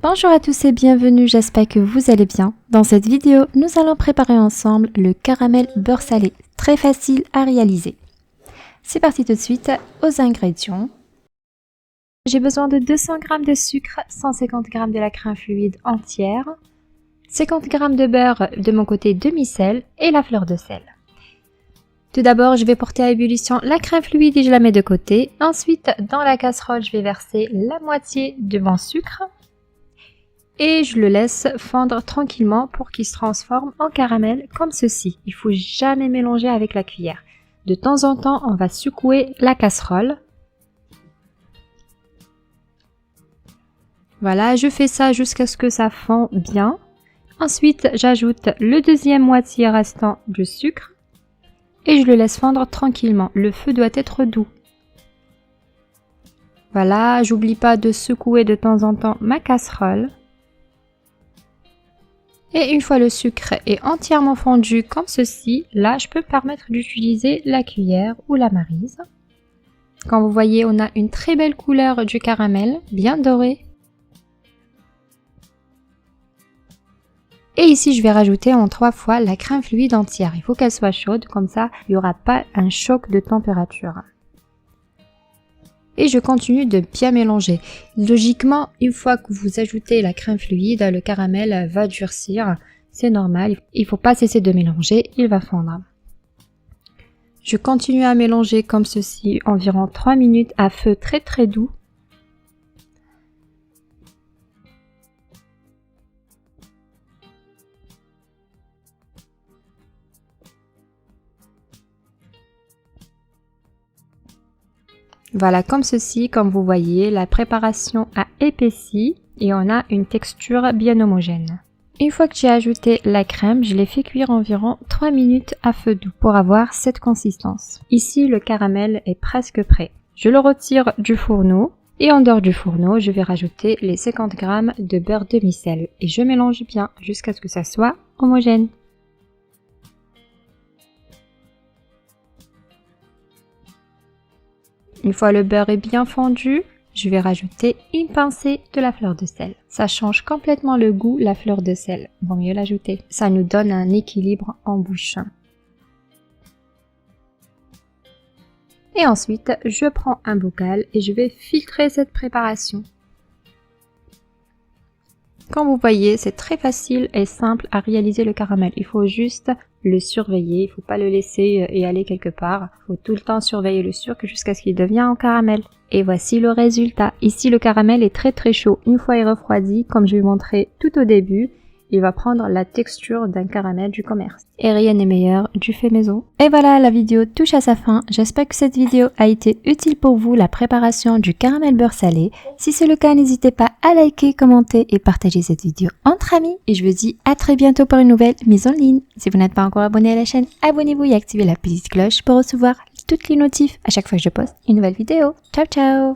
Bonjour à tous et bienvenue, j'espère que vous allez bien. Dans cette vidéo, nous allons préparer ensemble le caramel beurre salé, très facile à réaliser. C'est parti tout de suite aux ingrédients. J'ai besoin de 200 g de sucre, 150 g de la crème fluide entière, 50 g de beurre de mon côté demi-sel et la fleur de sel. Tout d'abord, je vais porter à ébullition la crème fluide et je la mets de côté. Ensuite, dans la casserole, je vais verser la moitié de mon sucre. Et je le laisse fondre tranquillement pour qu'il se transforme en caramel comme ceci. Il ne faut jamais mélanger avec la cuillère. De temps en temps, on va secouer la casserole. Voilà, je fais ça jusqu'à ce que ça fond bien. Ensuite, j'ajoute le deuxième moitié restant de sucre et je le laisse fondre tranquillement. Le feu doit être doux. Voilà, j'oublie pas de secouer de temps en temps ma casserole. Et une fois le sucre est entièrement fondu comme ceci, là je peux me permettre d'utiliser la cuillère ou la maryse. Comme vous voyez, on a une très belle couleur du caramel, bien doré. Et ici je vais rajouter en 3 fois la crème fluide entière. Il faut qu'elle soit chaude, comme ça il n'y aura pas un choc de température. Et je continue de bien mélanger. Logiquement, une fois que vous ajoutez la crème fluide, le caramel va durcir. C'est normal, il ne faut pas cesser de mélanger, il va fondre. Je continue à mélanger comme ceci, environ 3 minutes à feu très doux. Voilà, comme ceci, comme vous voyez, la préparation a épaissi et on a une texture bien homogène. Une fois que j'ai ajouté la crème, je l'ai fait cuire environ 3 minutes à feu doux pour avoir cette consistance. Ici, le caramel est presque prêt. Je le retire du fourneau et en dehors du fourneau, je vais rajouter les 50 g de beurre demi-sel et je mélange bien jusqu'à ce que ça soit homogène. Une fois le beurre est bien fondu, je vais rajouter une pincée de la fleur de sel. Ça change complètement le goût, la fleur de sel. Vaut mieux l'ajouter. Ça nous donne un équilibre en bouche. Et ensuite, je prends un bocal et je vais filtrer cette préparation. Comme vous voyez, c'est très facile et simple à réaliser le caramel. Il faut juste le surveiller, il ne faut pas le laisser y aller quelque part. Il faut tout le temps surveiller le sucre jusqu'à ce qu'il devienne en caramel. Et voici le résultat. Ici, le caramel est très chaud. Une fois il refroidi, comme je vais vous montrer tout au début, il va prendre la texture d'un caramel du commerce. Et rien n'est meilleur du fait maison. Et voilà, la vidéo touche à sa fin. J'espère que cette vidéo a été utile pour vous, la préparation du caramel beurre salé. Si c'est le cas, n'hésitez pas à liker, commenter et partager cette vidéo entre amis. Et je vous dis à très bientôt pour une nouvelle mise en ligne. Si vous n'êtes pas encore abonné à la chaîne, abonnez-vous et activez la petite cloche pour recevoir toutes les notifs à chaque fois que je poste une nouvelle vidéo. Ciao ciao!